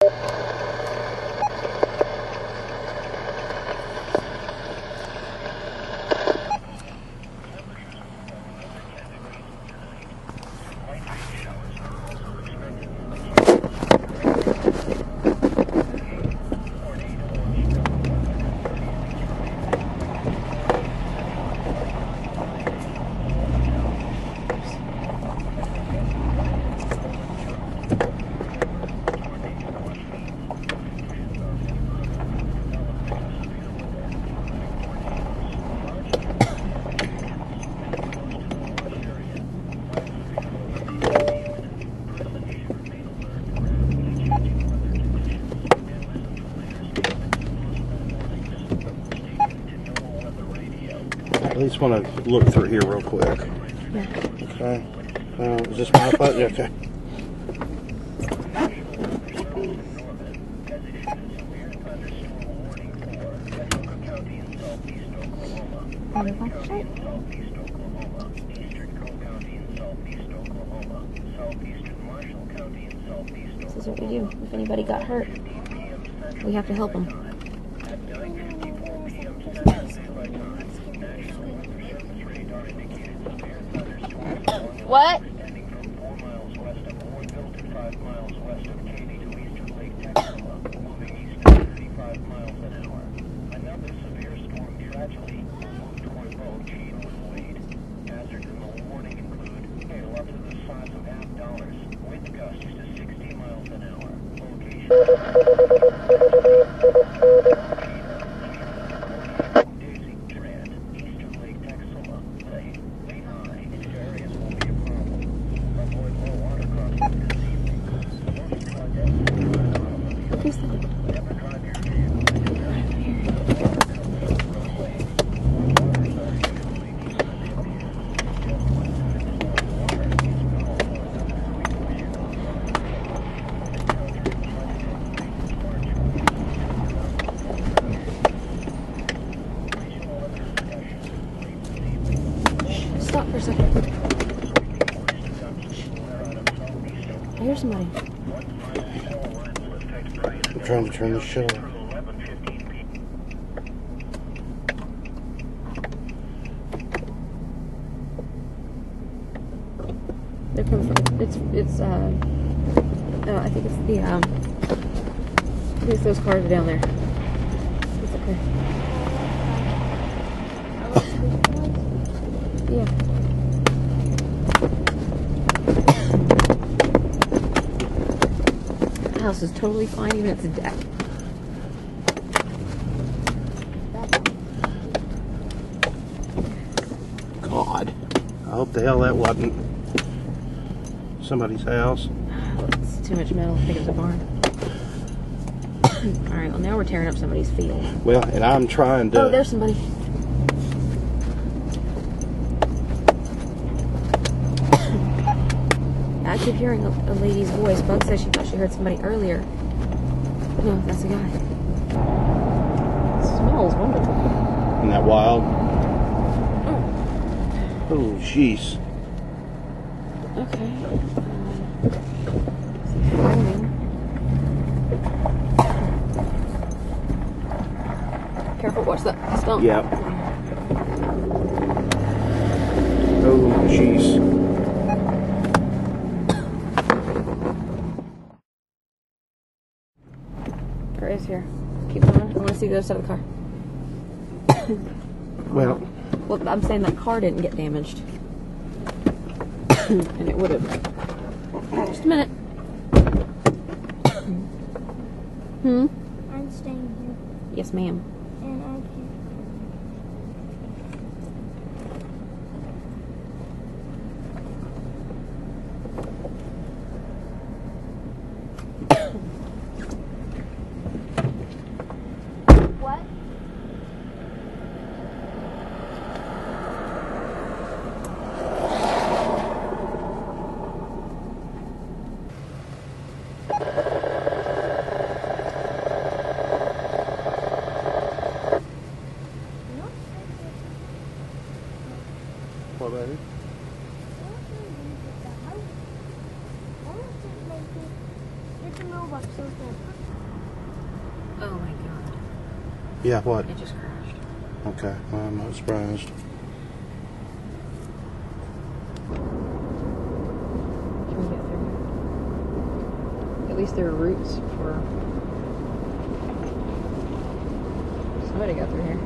At least want to look through here real quick. Yeah. Okay. Is this my button? Okay. This is what we do. If anybody got hurt, we have to help them. What? Stop for a second. I hear somebody. I'm trying to turn this shit off. They're coming from. I think it's those cars are down there. It's okay. Yeah. The house is totally fine, even if it's a deck. God. I hope the hell that wasn't somebody's house. It's too much metal. I think it was a barn. Alright, well now we're tearing up somebody's field. Well, and I'm trying to... Oh, there's somebody. I keep hearing a lady's voice. Bug said she thought she heard somebody earlier. No, that's a guy. It smells wonderful. Isn't that wild? Oh, jeez. Okay. Careful, watch that stump. Yep. Oh, jeez. There is here. Keep going. I want to see the other side of the car. Well, I'm saying that car didn't get damaged. And it would have. Just a minute. I'm staying here. Yes, ma'am. And I What? what about it? It's a mailbox open. Oh my god. Yeah, what? It just crashed. Okay, well, I'm not surprised. Can we get through here? At least there are routes for... Somebody got through here.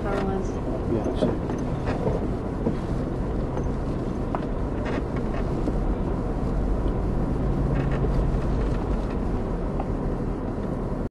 Power lines. Yeah, that's it.